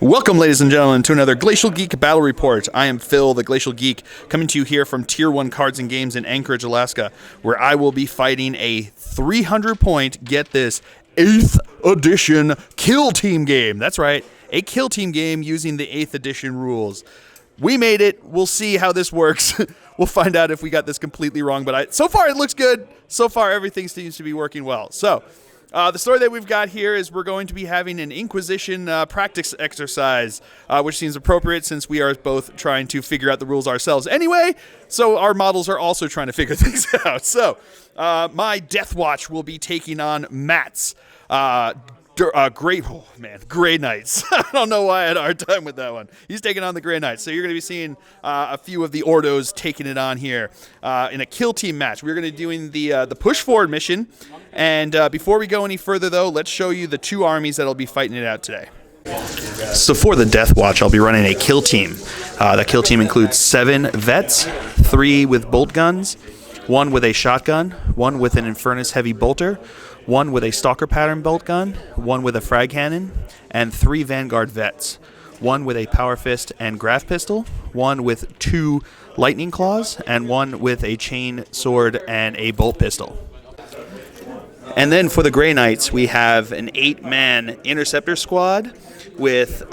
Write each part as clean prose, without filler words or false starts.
Welcome, ladies and gentlemen, to another Glacial Geek Battle Report. I am Phil, the Glacial Geek, coming to you here from Tier 1 Cards and Games in Anchorage, Alaska, where I will be fighting a 300-point, get this, 8th edition Kill Team game. That's right, a Kill Team game using the 8th edition rules. We made it. We'll see how this works. We'll find out if we got this completely wrong, but so far it looks good. So far everything seems to be working well. So, the story that we've got here is we're going to be having an Inquisition practice exercise, which seems appropriate since we are both trying to figure out the rules ourselves anyway, so our models are also trying to figure things out. So, my Deathwatch will be taking on Matt's Grey Knights. I don't know why I had a hard time with that one. He's taking on the Grey Knights. So you're going to be seeing a few of the Ordos taking it on here in a kill team match. We're going to be doing the push forward mission. And before we go any further, though, let's show you the two armies that'll be fighting it out today. So for the Deathwatch, I'll be running a kill team. That kill team includes 7 vets, 3 with bolt guns, 1 with a shotgun, 1 with an Infernus heavy bolter, 1 with a stalker pattern bolt gun, 1 with a frag cannon, and 3 Vanguard vets. 1 with a power fist and graph pistol, 1 with 2 lightning claws, and 1 with a chain sword and a bolt pistol. And then for the Grey Knights, we have an 8-man interceptor squad with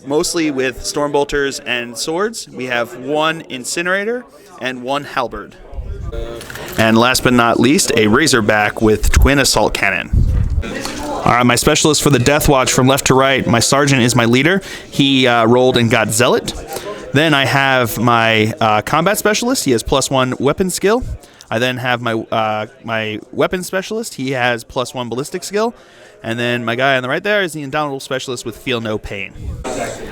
mostly with stormbolters and swords. We have 1 incinerator and 1 halberd. And last but not least, a Razorback with twin assault cannon. All right, my specialist for the Deathwatch from left to right, my sergeant is my leader. He rolled and got zealot. Then I have my combat specialist. He has +1 weapon skill. I then have my my weapon specialist. He has +1 ballistic skill. And then my guy on the right there is the Indomitable Specialist with Feel No Pain.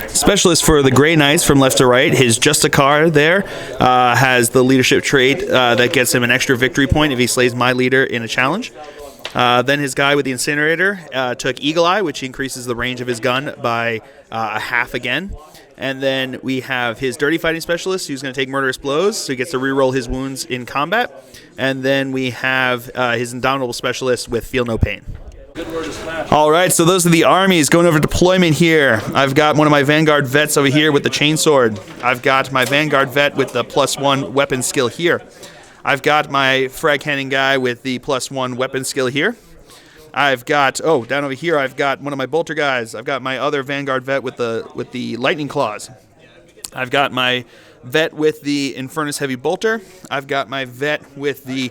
Specialist for the Grey Knights from left to right, his Justicar there has the leadership trait that gets him an extra victory point if he slays my leader in a challenge. Then his guy with the Incinerator took Eagle Eye, which increases the range of his gun by a half again. And then we have his Dirty Fighting Specialist, who's going to take Murderous Blows, so he gets to reroll his wounds in combat. And then we have his Indomitable Specialist with Feel No Pain. All right, so those are the armies going over deployment here. I've got one of my Vanguard vets over here with the chainsword. I've got my Vanguard vet with the +1 weapon skill here. I've got my frag cannon guy with the +1 weapon skill here. I've got, down over here, I've got one of my bolter guys. I've got my other Vanguard vet with the lightning claws. I've got my vet with the Infernus heavy bolter. I've got my vet with the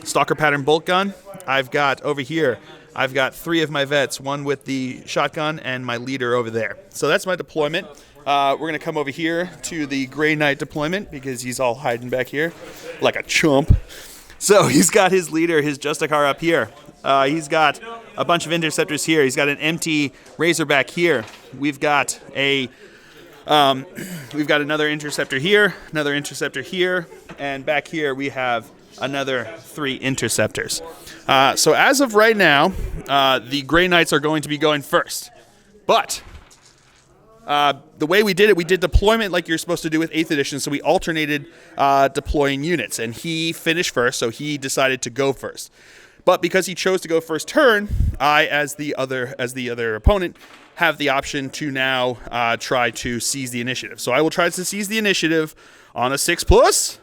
stalker pattern bolt gun. I've got over here, I've got 3 of my vets, 1 with the shotgun and my leader over there. So that's my deployment. We're going to come over here to the Grey Knight deployment because he's all hiding back here like a chump. So he's got his leader, his Justicar up here. He's got a bunch of interceptors here. He's got an empty Razorback here. We've got another interceptor here, and back here we have another 3 interceptors. So as of right now, the Grey Knights are going to be going first. But the way we did deployment like you're supposed to do with 8th edition, so we alternated deploying units, and he finished first, so he decided to go first. But because he chose to go first turn, I, as the other opponent, have the option to now try to seize the initiative. So I will try to seize the initiative on a 6+.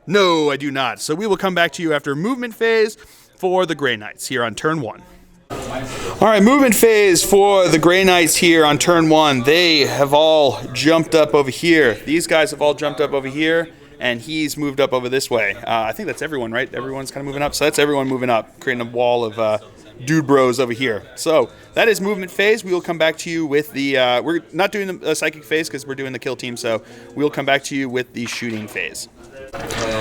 No, I do not. So we will come back to you after movement phase for the Grey Knights here on turn 1. All right, movement phase for the Grey Knights here on turn 1. They have all jumped up over here. These guys have all jumped up over here, and he's moved up over this way. I think that's everyone, right? Everyone's kind of moving up. So that's everyone moving up, creating a wall of dude bros over here. So that is movement phase. We will come back to you with the... we're not doing the psychic phase because we're doing the kill team, so we'll come back to you with the shooting phase.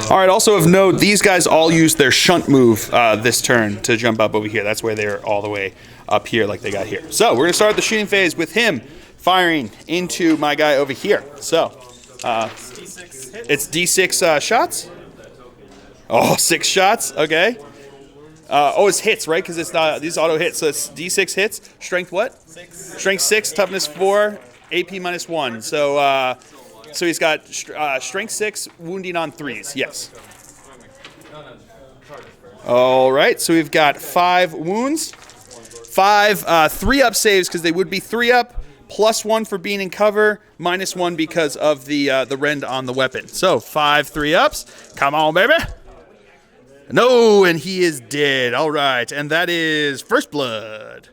All right, also of note, these guys all use their shunt move this turn to jump up over here. That's why they're all the way up here like they got here. So we're going to start the shooting phase with him firing into my guy over here. So it's D6 shots. Oh, 6 shots. Okay. It's hits, right? Because it's not these auto hits. So it's D6 hits. Strength what? 6. Strength 6, toughness 4, AP -1. So he's got strength 6, wounding on 3s. Yes. All right. So we've got 5 wounds. 5 3-up saves because they would be 3-up, +1 for being in cover, -1 because of the rend on the weapon. So 5 3-ups. Come on, baby. No, and he is dead. All right, and that is first blood.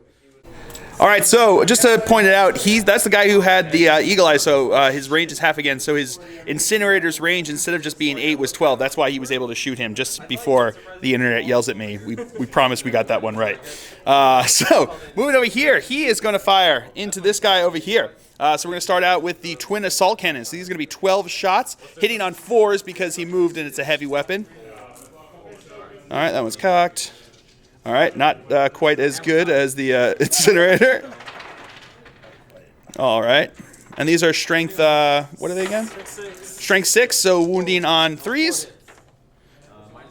All right, so just to point it out, that's the guy who had the eagle eye, so his range is half again. So his incinerator's range, instead of just being 8, was 12. That's why he was able to shoot him just before the internet yells at me. We promised we got that one right. So moving over here, he is going to fire into this guy over here. So we're going to start out with the twin assault cannons. So these are going to be 12 shots, hitting on 4s because he moved and it's a heavy weapon. All right, that one's cocked. All right, not quite as good as the incinerator. All right, and these are strength, what are they again? Strength 6, so wounding on 3s.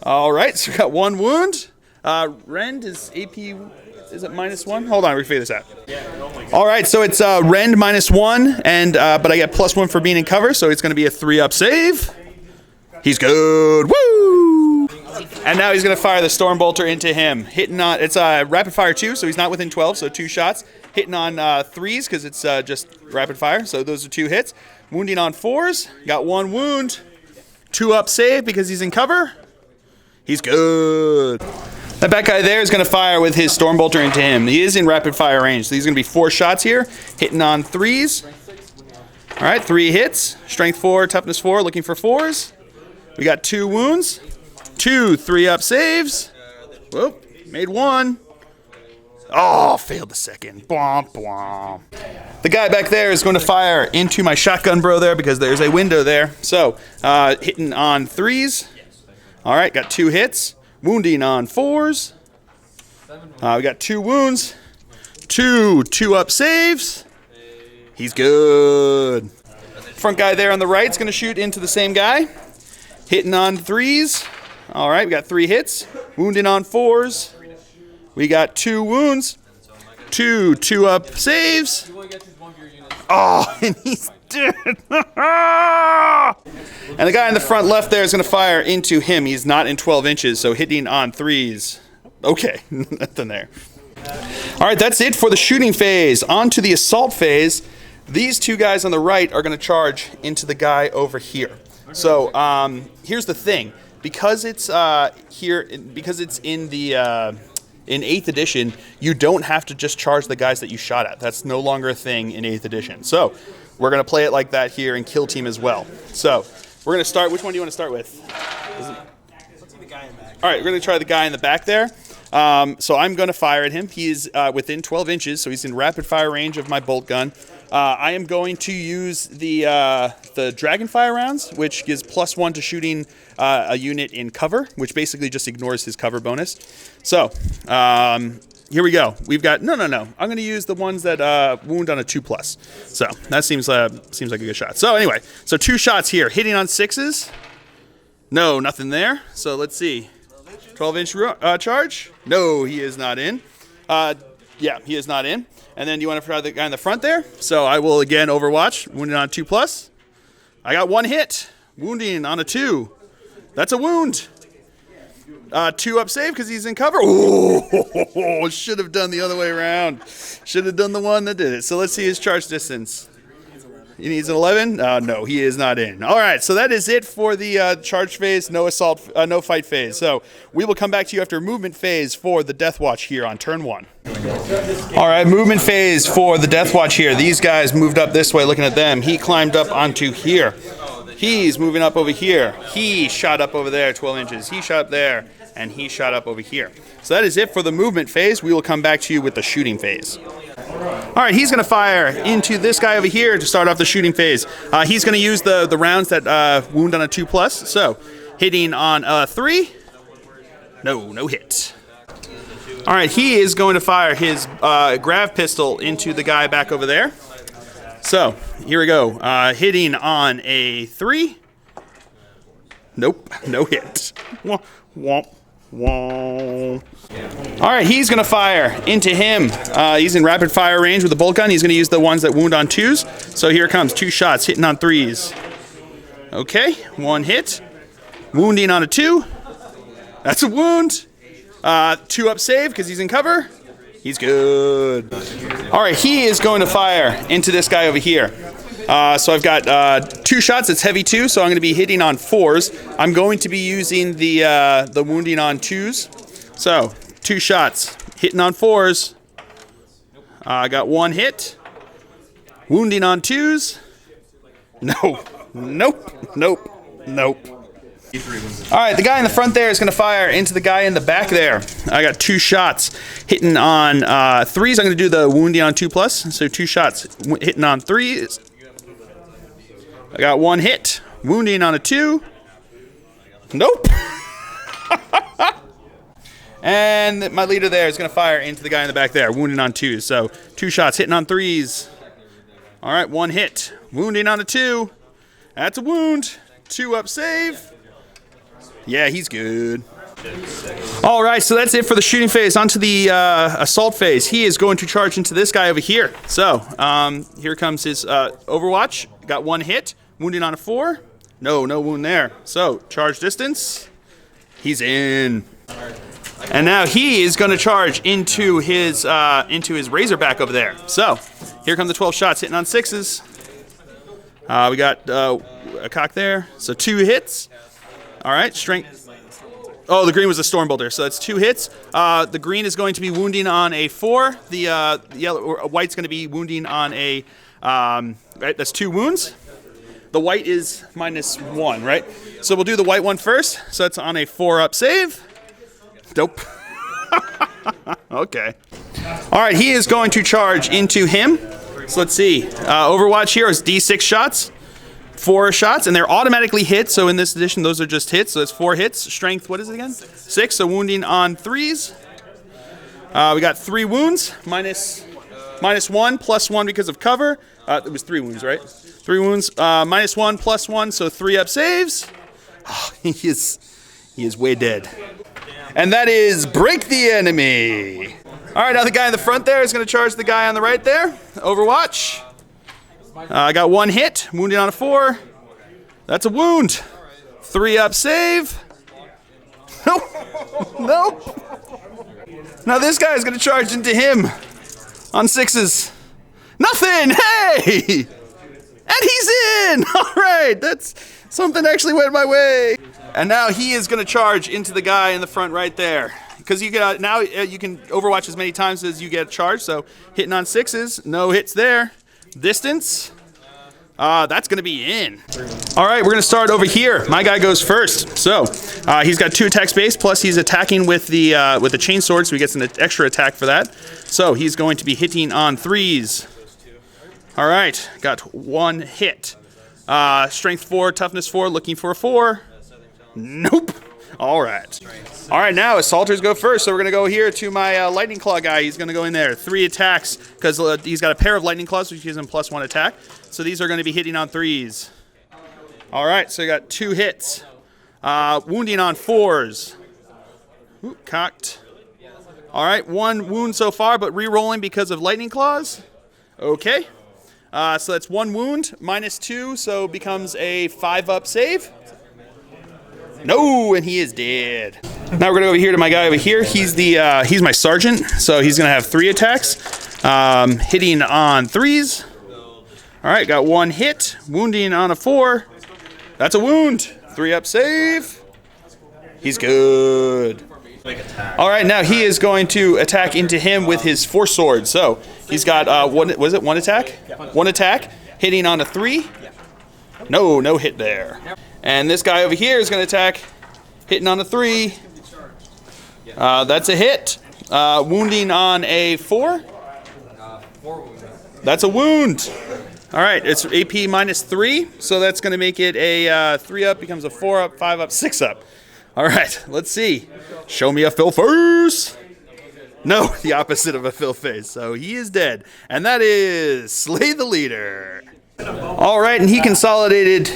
All right, so we got 1 wound. Rend is AP, is it -1? Hold on, we figure this out. All right, so it's Rend -1, and but I get +1 for being in cover, so it's going to be a 3-up save. He's good. Woo! And now he's going to fire the Storm Bolter into him. Hitting on, it's rapid fire 2, so he's not within 12, so 2 shots. Hitting on 3s because it's just rapid fire, so those are 2 hits. Wounding on 4s, got 1 wound. 2-up save because he's in cover. He's good. That back guy there is going to fire with his Storm Bolter into him. He is in rapid fire range, so he's going to be 4 shots here. Hitting on 3s. All right, 3 hits. Strength 4, toughness 4, looking for 4s. We got 2 wounds. 2 3-up saves. Whoop, made 1. Oh, failed the second. Bwomp, bwomp. The guy back there is going to fire into my shotgun bro there because there's a window there. So, hitting on 3s. All right, got 2 hits. Wounding on 4s. We got 2 wounds. 2 2-up saves. He's good. Front guy there on the right is going to shoot into the same guy. Hitting on 3s. All right, we got 3 hits. Wounding on 4s. We got 2 wounds. 2 2-up saves. Oh, and he's dead. And the guy in the front left there is going to fire into him. He's not in 12 inches, so hitting on 3s. Okay, nothing there. All right, that's it for the shooting phase. On to the assault phase. These 2 guys on the right are going to charge into the guy over here. So here's the thing. Because it's because it's in the in 8th edition, you don't have to just charge the guys that you shot at. That's no longer a thing in 8th edition. So we're going to play it like that here in Kill Team as well. So we're going to start. Which one do you want to start with? Let's see the guy in the back. All right, we're going to try the guy in the back there. So I'm going to fire at him. He's within 12 inches, so he's in rapid fire range of my bolt gun. I am going to use the Dragonfire rounds, which gives +1 to shooting a unit in cover, which basically just ignores his cover bonus. So here we go. We've got no. I'm going to use the ones that wound on a 2+. So that seems like a good shot. So anyway, so 2 shots here, hitting on 6s. No, nothing there. So let's see. 12-inch charge. No, he is not in. Yeah, he is not in. And then do you want to try the guy in the front there? So I will again Overwatch. Wounded on 2+. I got 1 hit. Wounding on a 2. That's a wound. 2-up save because he's in cover. Oh, should have done the other way around. Should have done the one that did it. So let's see his charge distance. He needs an 11? No, he is not in. All right, so that is it for the charge phase, no assault, no fight phase. So we will come back to you after movement phase for the Deathwatch here on turn 1. All right, movement phase for the Deathwatch here. These guys moved up this way, looking at them. He climbed up onto here. He's moving up over here. He shot up over there, 12 inches. He shot up there, and he shot up over here. So that is it for the movement phase. We will come back to you with the shooting phase. All right, he's going to fire into this guy over here to start off the shooting phase. He's going to use the rounds that wound on a 2+. So hitting on a 3. No hit. All right, he is going to fire his grav pistol into the guy back over there. So here we go. Hitting on a 3. Nope, no hit. Womp, womp. All right, he's going to fire into him. He's in rapid fire range with the bolt gun. He's going to use the ones that wound on 2s. So here it comes, 2 shots, hitting on 3s. Okay, 1 hit. Wounding on a 2. That's a wound. 2-up save because he's in cover. He's good. All right, he is going to fire into this guy over here. So I've got 2 shots. It's heavy 2, so I'm going to be hitting on 4s. I'm going to be using the wounding on 2s. So 2 shots, hitting on 4s. I got 1 hit. Wounding on 2s. No. Nope. Nope. Nope. All right, the guy in the front there is going to fire into the guy in the back there. I got 2 shots hitting on 3s. I'm going to do the wounding on 2+. So 2 shots hitting on 3s. I got 1 hit. Wounding on a 2. Nope. And my leader there is going to fire into the guy in the back there, wounding on 2s. So 2 shots hitting on 3s. All right, 1 hit. Wounding on a 2. That's a wound. 2 up save. Yeah, he's good. All right, so that's it for the shooting phase. On to the assault phase. He is going to charge into this guy over here. So here comes his Overwatch. Got 1 hit. Wounding on a 4. No wound there. So charge distance. He's in. And now he is going to charge into his Razorback over there. So here come the 12 shots hitting on 6s. We got a cock there. So 2 hits. All right, strength. Oh, the green was a Stormbolter, so that's 2 hits. The green is going to be wounding on a 4. The yellow or white's going to be wounding on a right. That's 2 wounds. The white is -1, right? So we'll do the white one first. So that's on a 4 up save. Dope. Okay. All right, he is going to charge into him. So let's see. Overwatch here is D6 shots. 4 shots, and they're automatically hits. So in this edition, those are just hits. So it's 4 hits. Strength, what is it again? 6. So wounding on 3s. We got 3 wounds. -1, +1 because of cover. It was 3 wounds, right? 3 wounds. -1, +1, so 3 up saves. Oh, he is way dead. And that is break the enemy. All right, now the guy in the front there is going to charge the guy on the right there. Overwatch. I got 1 hit. Wounded on a 4. That's a wound. 3 up save. Nope. Nope. Now this guy is going to charge into him on 6s. Nothing. Hey! And he's in. All right. That's something actually went my way. And now he is going to charge into the guy in the front right there. Because you can now you can Overwatch as many times as you get charged. So hitting on 6s, no hits there. Distance. That's going to be in. All right, we're going to start over here. My guy goes first. So he's got 2 attack space, plus he's attacking with the chainsword, so he gets an extra attack for that. So he's going to be hitting on 3s. All right, got 1 hit. Strength 4, toughness 4, looking for a 4. Nope. All right. All right, now assaulters go first. So we're going to go here to my lightning claw guy. He's going to go in there. 3 attacks because he's got a pair of lightning claws, which gives him +1 attack. So these are going to be hitting on 3s. All right, so you got 2 hits. Wounding on 4s. Ooh, cocked. All right, 1 wound so far, but re-rolling because of lightning claws. Okay. So that's 1 wound, -2, so becomes a 5 up save. No, and he is dead. Now we're gonna go over here to my guy over here. He's my sergeant, so he's gonna have 3 attacks, hitting on 3s. All right, got 1 hit, wounding on a 4. That's a wound. 3 up save. He's good. All right, now he is going to attack into him with his force sword. So he's got one attack? 1 attack, hitting on a 3. No hit there. And this guy over here is going to attack, hitting on a 3. That's a hit. Wounding on a 4. That's a wound. All right, it's AP -3, so that's going to make it a 3 up, becomes a 4 up, 5 up, 6 up. All right, let's see. Show me a fill face. No, the opposite of a fill face. So he is dead. And that is Slay the Leader. All right, and he consolidated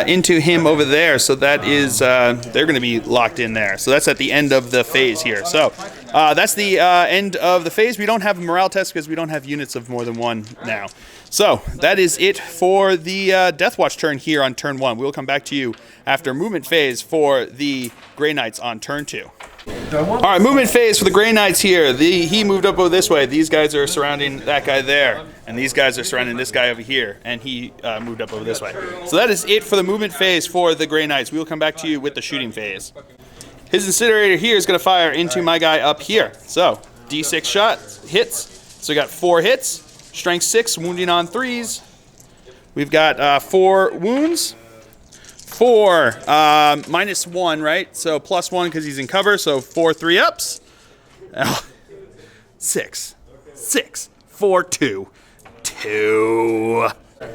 into him over there. So that is, they're going to be locked in there. So that's at the end of the phase here. So that's the end of the phase. We don't have a morale test because we don't have units of more than 1 now. So that is it for the Deathwatch turn here on turn 1. We'll come back to you after movement phase for the Grey Knights on turn 2. All right, movement phase for the Grey Knights here. He moved up over this way. These guys are surrounding that guy there, and these guys are surrounding this guy over here, and he moved up over this way. So that is it for the movement phase for the Grey Knights. We will come back to you with the shooting phase. His incinerator here is going to fire into my guy up here. So D6 shot hits. So we got 4 hits, strength 6, wounding on 3s. We've got 4 wounds. 4 -1, right? So +1 because he's in cover. So 4 3-ups. 6, 4, 2, 2. All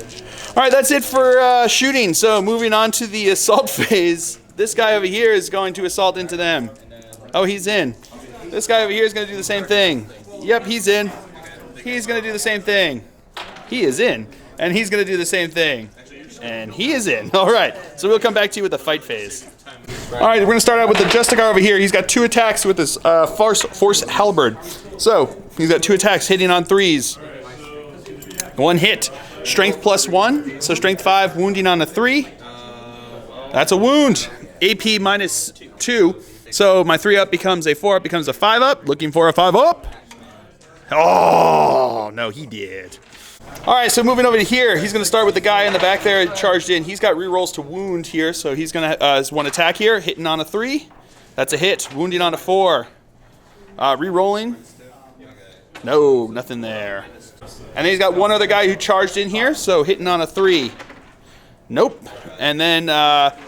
right, that's it for shooting. So moving on to the assault phase. This guy over here is going to assault into them. Oh, he's in. This guy over here is going to do the same thing. Yep, he's in. He's going to do the same thing. He is in. And he's going to do the same thing. And he is in. All right, so we'll come back to you with the fight phase. All right, we're going to start out with the Justicar over here. He's got 2 attacks with his Force Halberd. So he's got 2 attacks hitting on 3s. 1 hit. Strength +1, so strength 5, wounding on a 3. That's a wound. AP -2. So my 3-up becomes a 4-up, becomes a 5-up. Looking for a 5-up. Oh, no, he did. All right, so moving over to here, he's going to start with the guy in the back there charged in. He's got rerolls to wound here, so he's going to has 1 attack here, hitting on a 3. That's a hit. Wounding on a 4. Rerolling. No, nothing there. And then he's got 1 other guy who charged in here, so hitting on a 3. Nope. And then,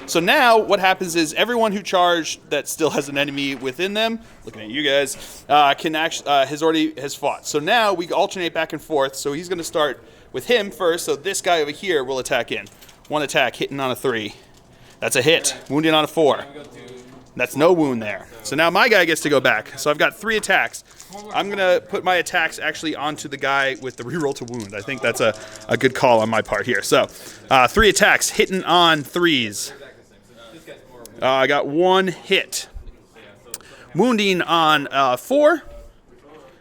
so now what happens is everyone who charged that still has an enemy within them, looking at you guys, can actually has fought. So now we alternate back and forth. So he's going to start with him first. So this guy over here will attack in. 1 attack, hitting on a 3. That's a hit. Wounding on a 4. That's no wound there. So now my guy gets to go back. So I've got 3 attacks. I'm going to put my attacks actually onto the guy with the reroll to wound. I think that's a good call on my part here. So 3 attacks, hitting on 3s. I got 1 hit. Wounding on 4.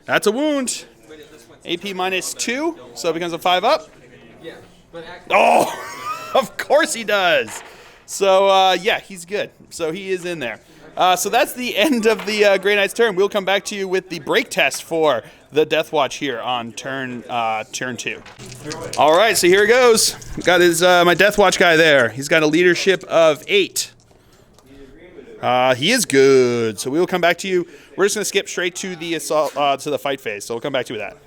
That's a wound. AP -2, so it becomes a 5-up. Oh, of course he does. So, yeah, he's good. So he is in there. So that's the end of the Grey Knight's turn. We'll come back to you with the break test for the Deathwatch here on turn 2. All right, so here it goes. Got his my Deathwatch guy there. He's got a leadership of 8. He is good. So we will come back to you. We're just going to skip straight to the assault to the fight phase. So we'll come back to you with that.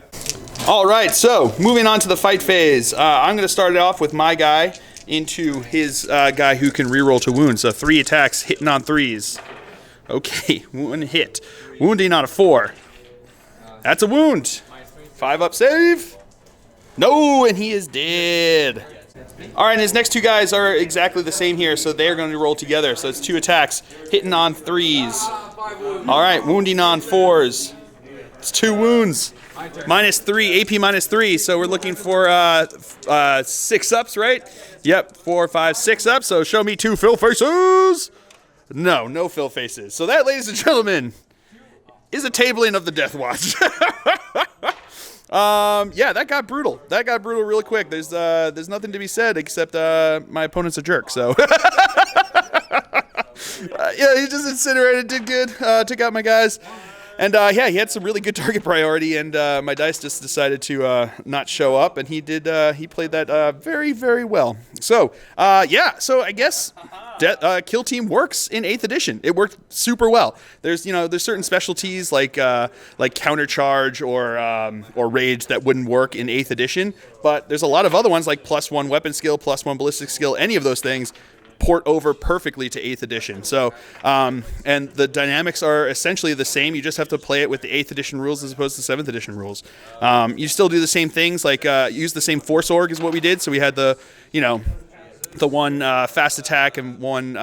All right, so moving on to the fight phase. I'm going to start it off with my guy into his guy who can reroll to wound. So 3 attacks, hitting on 3s. Okay, 1 hit. Wounding on a 4. That's a wound. 5-up save. No, and he is dead. All right, and his next 2 guys are exactly the same here, so they're going to roll together. So it's 2 attacks, hitting on 3s. All right, wounding on 4s. It's 2 wounds. -3, AP -3, so we're looking for 6-ups, right? Yep, 4, 5, 6-ups, so show me 2 fill faces. No fill faces. So that, ladies and gentlemen, is a tabling of the Deathwatch. Yeah, that got brutal. That got brutal really quick. There's nothing to be said except my opponent's a jerk, so. Yeah, he just incinerated, did good, took out my guys. And yeah, he had some really good target priority, and my dice just decided to not show up, and he did. He played that very, very well. So yeah, so I guess Kill Team works in 8th edition. It worked super well. There's certain specialties like countercharge or rage that wouldn't work in 8th edition, but there's a lot of other ones like +1 weapon skill, +1 ballistic skill. Any of those things port over perfectly to 8th edition. So, and the dynamics are essentially the same. You just have to play it with the 8th edition rules as opposed to 7th edition rules. You still do the same things, like use the same force org is what we did. So we had the 1 fast attack and 1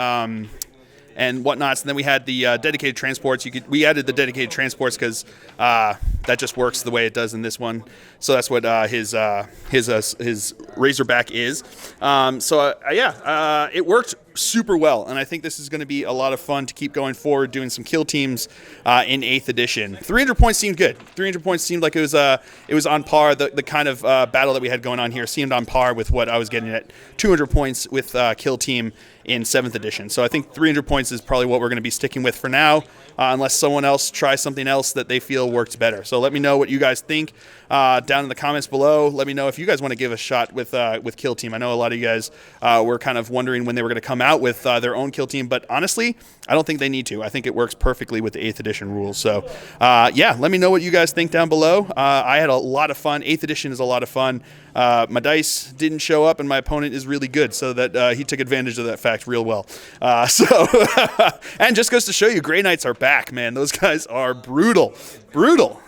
and whatnots, and then we had the dedicated transports. We added the dedicated transports because that just works the way it does in this one. So that's what his Razorback is. Yeah, it worked super well, and I think this is going to be a lot of fun to keep going forward, doing some kill teams in 8th edition. 300 points seemed good. 300 points seemed like it was on par. The kind of battle that we had going on here seemed on par with what I was getting at 200 points with kill team in 7th edition. So I think 300 points is probably what we're going to be sticking with for now, unless someone else tries something else that they feel works better. So let me know what you guys think down in the comments below. Let me know if you guys want to give a shot with Kill Team. I know a lot of you guys were kind of wondering when they were going to come out with their own Kill Team, but honestly, I don't think they need to. I think it works perfectly with the 8th edition rules. So yeah, let me know what you guys think down below. I had a lot of fun. 8th edition is a lot of fun. My dice didn't show up, and my opponent is really good, so that he took advantage of that fact real well. And just goes to show you, Grey Knights are back, man. Those guys are brutal.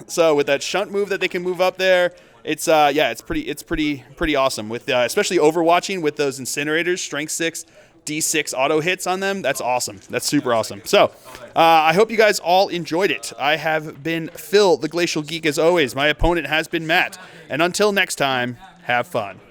So with that shunt move that they can move up there, it's yeah, it's pretty awesome. With especially overwatching with those incinerators, strength 6. D6 auto hits on them. That's awesome. That's super awesome. So I hope you guys all enjoyed it. I have been Phil, the Glacial Geek, as always. My opponent has been Matt. And until next time, have fun.